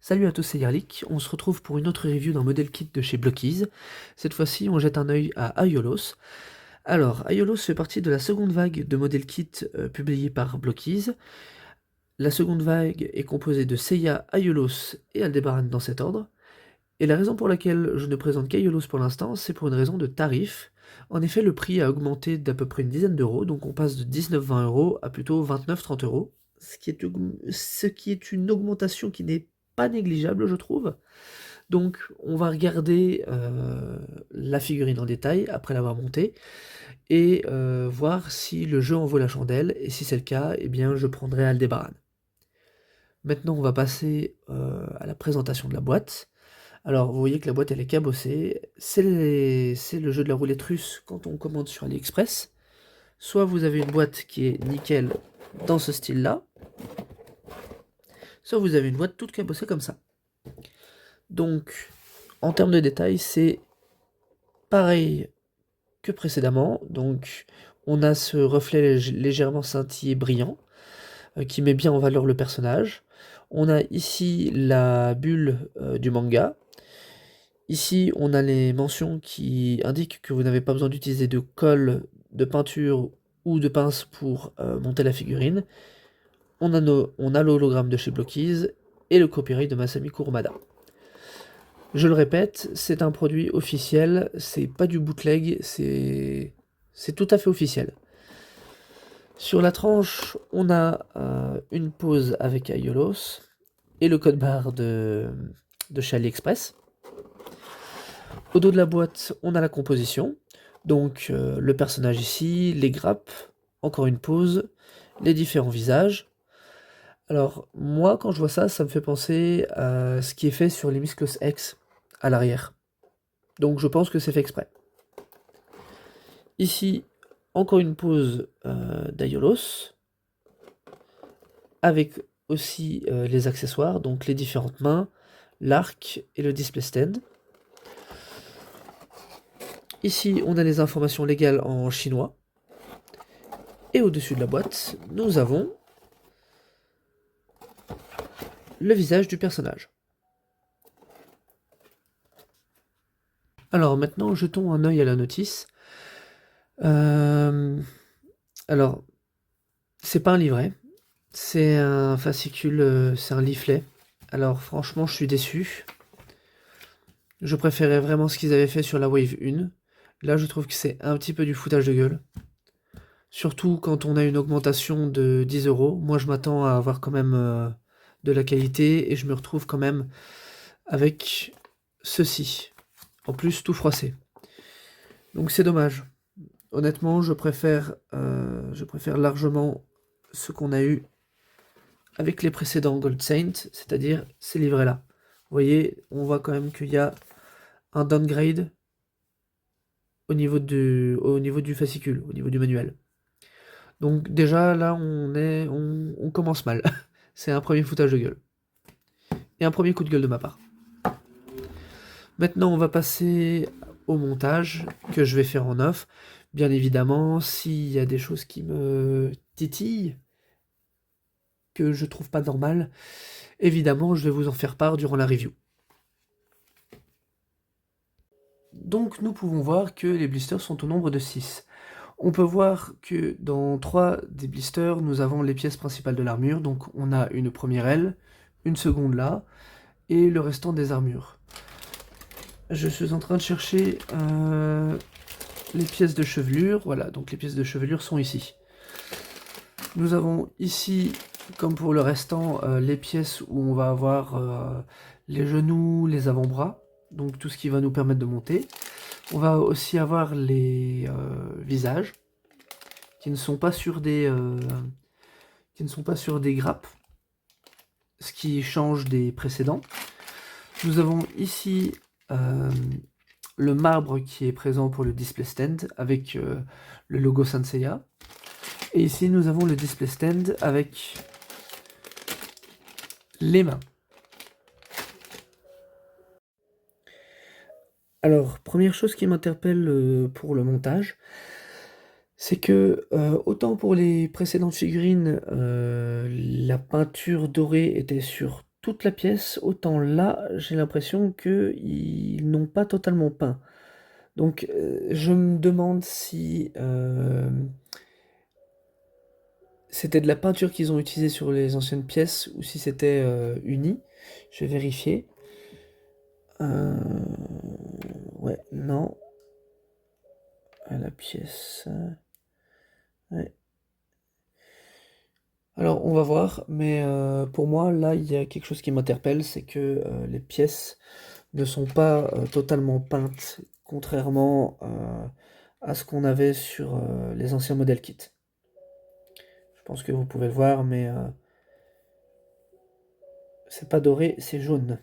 Salut à tous, c'est Yarlik. On se retrouve pour une autre review d'un modèle kit de chez Blockies. Cette fois-ci, on jette un œil à Aiolos. Alors, Aiolos fait partie de la seconde vague de modèles kits publiés par Blockies. La seconde vague est composée de Seiya, Aiolos et Aldebaran dans cet ordre. Et la raison pour laquelle je ne présente qu'Aiolos pour l'instant, c'est pour une raison de tarif. En effet, le prix a augmenté d'à peu près une dizaine d'euros, donc on passe de 19-20 € à plutôt 29-30 euros, ce qui est une augmentation qui n'est pas négligeable, je trouve. Donc, on va regarder la figurine en détail après l'avoir montée et voir si le jeu en vaut la chandelle. Et si c'est le cas, eh bien, je prendrai Aldebaran. Maintenant, on va passer à la présentation de la boîte. Alors, vous voyez que la boîte, elle est cabossée. C'est le jeu de la roulette russe quand on commande sur AliExpress. Soit vous avez une boîte qui est nickel dans ce style-là, soit vous avez une boîte toute cabossée comme ça. Donc, en termes de détails, c'est pareil que précédemment. Donc, on a ce reflet légèrement scintillé brillant qui met bien en valeur le personnage. On a ici la bulle du manga. Ici, on a les mentions qui indiquent que vous n'avez pas besoin d'utiliser de colle, de peinture ou de pince pour monter la figurine. On a l'hologramme de chez Blockies et le copyright de Masami Kurumada. Je le répète, c'est un produit officiel, c'est pas du bootleg, c'est tout à fait officiel. Sur la tranche, on a une pose avec Aiolos et le code barre de chez AliExpress. Au dos de la boîte, on a la composition, donc le personnage ici, les grappes, encore une pose, les différents visages. Alors moi, quand je vois ça, ça me fait penser à ce qui est fait sur les Misclos X à l'arrière. Donc je pense que c'est fait exprès. Ici, encore une pose d'Aiolos, avec aussi les accessoires, donc les différentes mains, l'arc et le display stand. Ici, on a les informations légales en chinois. Et au-dessus de la boîte, nous avons le visage du personnage. Alors maintenant, jetons un œil à la notice. Alors, c'est pas un livret, c'est un fascicule, c'est un leaflet. Alors franchement, je suis déçu. Je préférais vraiment ce qu'ils avaient fait sur la Wave 1. Là, je trouve que c'est un petit peu du foutage de gueule. Surtout quand on a une augmentation de 10 €. Moi, je m'attends à avoir quand même de la qualité et je me retrouve quand même avec ceci. En plus, tout froissé. Donc c'est dommage. Honnêtement, je préfère largement ce qu'on a eu avec les précédents Gold Saint, c'est-à-dire ces livrets-là. Vous voyez, on voit quand même qu'il y a un downgrade au niveau du fascicule, au niveau du manuel. Donc déjà, là, on commence mal. C'est un premier foutage de gueule. Et un premier coup de gueule de ma part. Maintenant, on va passer au montage que je vais faire en off. Bien évidemment, s'il y a des choses qui me titillent, que je trouve pas normales, évidemment, je vais vous en faire part durant la review. Donc, nous pouvons voir que les blisters sont au nombre de 6. On peut voir que dans 3 des blisters, nous avons les pièces principales de l'armure. Donc, on a une première aile, une seconde là, et le restant des armures. Je suis en train de chercher les pièces de chevelure. Voilà, donc les pièces de chevelure sont ici. Nous avons ici, comme pour le restant, les pièces où on va avoir les genoux, les avant-bras, donc tout ce qui va nous permettre de monter. On va aussi avoir les visages, qui ne sont pas sur des grappes, ce qui change des précédents. Nous avons ici le marbre qui est présent pour le display stand avec le logo Sanseiya. Et ici nous avons le display stand avec les mains. Alors, première chose qui m'interpelle pour le montage, c'est que autant pour les précédentes figurines, la peinture dorée était sur toute la pièce, autant là, j'ai l'impression qu'ils n'ont pas totalement peint. Donc, je me demande si c'était de la peinture qu'ils ont utilisée sur les anciennes pièces ou si c'était uni. Je vais vérifier. Ouais, non. La pièce. Ouais. Alors, on va voir, mais pour moi, là, il y a quelque chose qui m'interpelle, c'est que les pièces ne sont pas totalement peintes, contrairement à ce qu'on avait sur les anciens modèles kit. Je pense que vous pouvez le voir, mais c'est pas doré, c'est jaune.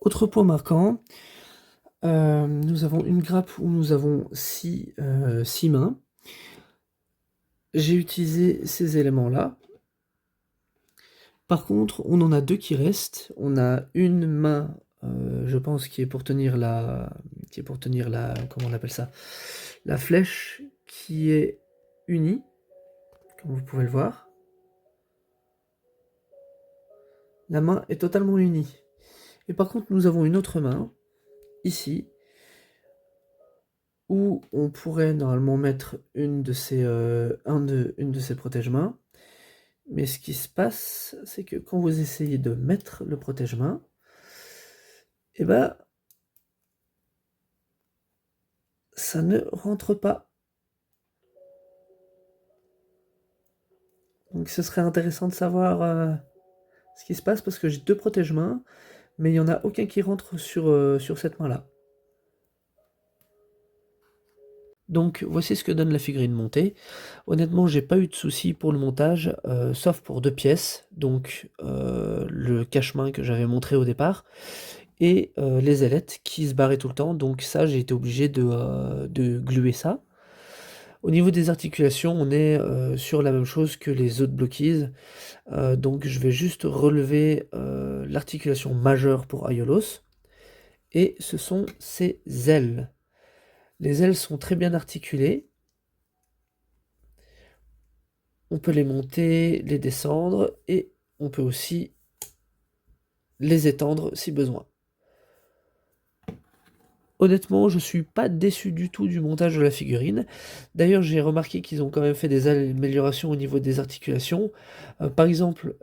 Autre point marquant, nous avons une grappe où nous avons 6 mains. J'ai utilisé ces éléments-là. Par contre, on en a 2 qui restent. On a une main, je pense, qui est pour tenir la comment on appelle ça? La flèche qui est unie, comme vous pouvez le voir. La main est totalement unie. Et par contre, nous avons une autre main, ici, où on pourrait normalement mettre une de ces protège-mains. Mais ce qui se passe, c'est que quand vous essayez de mettre le protège-main, eh ben, ça ne rentre pas. Donc ce serait intéressant de savoir ce qui se passe parce que j'ai 2 protège-mains, mais il n'y en a aucun qui rentre sur cette main-là. Donc voici ce que donne la figurine montée. Honnêtement, j'ai pas eu de soucis pour le montage, sauf pour 2 pièces, donc le cache-main que j'avais montré au départ et les ailettes qui se barraient tout le temps, donc ça j'ai été obligé de gluer ça. Au niveau des articulations, on est sur la même chose que les autres blockies, donc je vais juste relever l'articulation majeure pour Aiolos, et ce sont ses ailes. Les ailes sont très bien articulées. On peut les monter, les descendre, et on peut aussi les étendre si besoin. Honnêtement, je suis pas déçu du tout du montage de la figurine. D'ailleurs, j'ai remarqué qu'ils ont quand même fait des améliorations au niveau des articulations. Par exemple,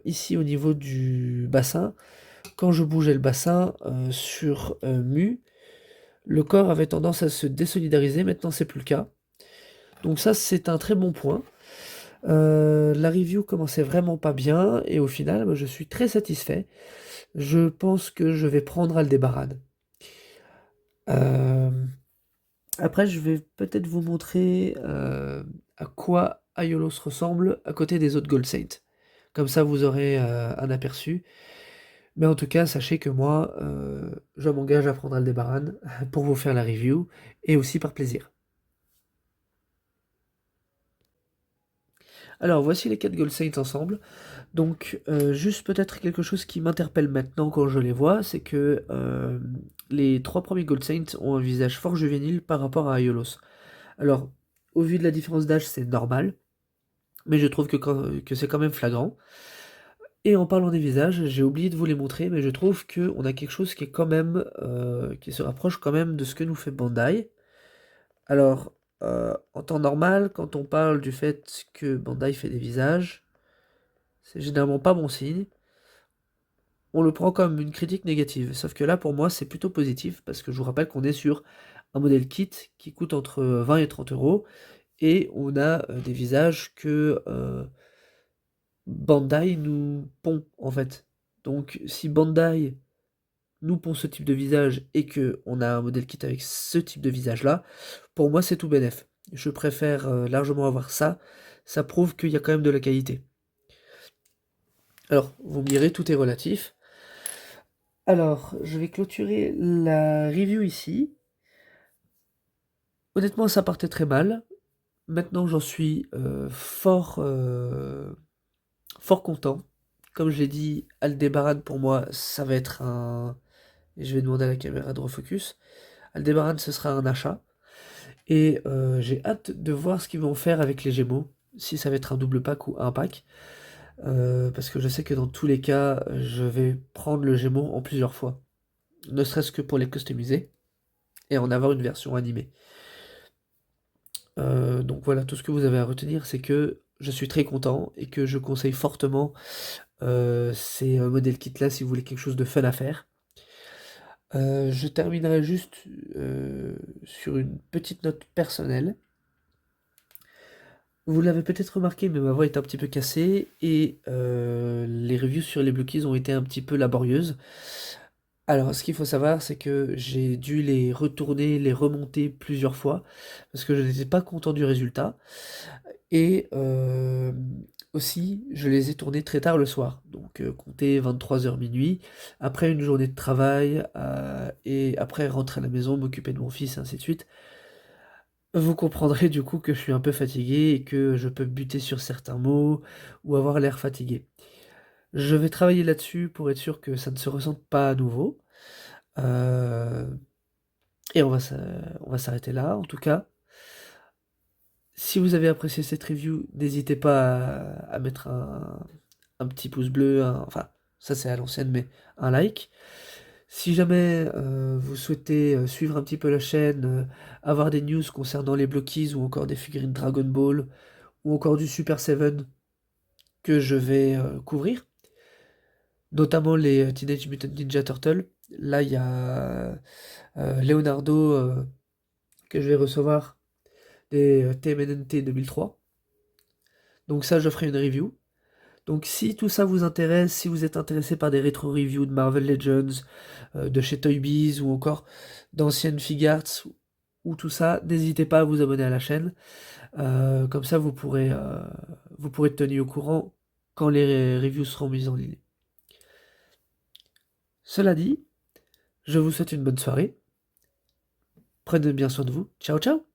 ici au niveau du bassin, quand je bougeais le bassin sur Mu, le corps avait tendance à se désolidariser. Maintenant, c'est plus le cas. Donc ça, c'est un très bon point. La review commençait vraiment pas bien et au final, moi, je suis très satisfait. Je pense que je vais prendre Aldébaran. Euh, Après, je vais peut-être vous montrer à quoi Aiolos ressemble à côté des autres Gold Saints. Comme ça, vous aurez un aperçu. Mais en tout cas, sachez que moi, je m'engage à prendre Aldébaran pour vous faire la review et aussi par plaisir. Alors, voici les 4 Gold Saints ensemble. Donc, juste peut-être quelque chose qui m'interpelle maintenant quand je les vois, c'est que les 3 premiers Gold Saints ont un visage fort juvénile par rapport à Aiolos. Alors, au vu de la différence d'âge, c'est normal, mais je trouve que c'est quand même flagrant. Et en parlant des visages, j'ai oublié de vous les montrer, mais je trouve qu'on a quelque chose qui est quand même, qui se rapproche quand même de ce que nous fait Bandai. Alors, en temps normal, quand on parle du fait que Bandai fait des visages, c'est généralement pas bon signe. On le prend comme une critique négative. Sauf que là, pour moi, c'est plutôt positif, parce que je vous rappelle qu'on est sur un modèle kit qui coûte entre 20 et 30 euros, et on a des visages que Bandai nous pond, en fait. Donc, si Bandai nous pond ce type de visage et que on a un modèle kit avec ce type de visage-là, pour moi, c'est tout bénef. Je préfère largement avoir ça. Ça prouve qu'il y a quand même de la qualité. Alors, vous me direz, tout est relatif. Alors, je vais clôturer la review ici. Honnêtement, ça partait très mal. Maintenant, j'en suis fort content. Comme je l'ai dit, Aldébaran, pour moi, ça va être un... Et je vais demander à la caméra de refocus. Aldébaran, ce sera un achat. Et j'ai hâte de voir ce qu'ils vont faire avec les Gémeaux, si ça va être un double pack ou un pack. Parce que je sais que dans tous les cas, je vais prendre le Gémeaux en plusieurs fois. Ne serait-ce que pour les customiser et en avoir une version animée. Donc voilà, tout ce que vous avez à retenir, c'est que je suis très content et que je conseille fortement ces modèles kits-là si vous voulez quelque chose de fun à faire. Je terminerai juste sur une petite note personnelle. Vous l'avez peut-être remarqué, mais ma voix est un petit peu cassée et les reviews sur les Blue Keys ont été un petit peu laborieuses. Alors, ce qu'il faut savoir, c'est que j'ai dû les retourner, les remonter plusieurs fois parce que je n'étais pas content du résultat. Et aussi, je les ai tournés très tard le soir, donc comptez 23h minuit, après une journée de travail, et après rentrer à la maison, m'occuper de mon fils, et ainsi de suite. Vous comprendrez du coup que je suis un peu fatigué et que je peux buter sur certains mots ou avoir l'air fatigué. Je vais travailler là-dessus pour être sûr que ça ne se ressente pas à nouveau. Euh, et on va s'arrêter là. En tout cas, si vous avez apprécié cette review, n'hésitez pas à mettre un petit pouce bleu, enfin, ça c'est à l'ancienne, mais un like. Si jamais vous souhaitez suivre un petit peu la chaîne, avoir des news concernant les Blockies ou encore des figurines Dragon Ball ou encore du Super Seven que je vais couvrir, notamment les Teenage Mutant Ninja Turtles. Là, il y a Leonardo que je vais recevoir des TMNT 2003. Donc ça, je ferai une review. Donc si tout ça vous intéresse, si vous êtes intéressé par des rétro-reviews de Marvel Legends, de chez Toy Biz ou encore d'anciennes Figuarts ou tout ça, n'hésitez pas à vous abonner à la chaîne. Comme ça vous pourrez être tenu au courant quand les reviews seront mises en ligne. Cela dit, je vous souhaite une bonne soirée. Prenez bien soin de vous. Ciao ciao!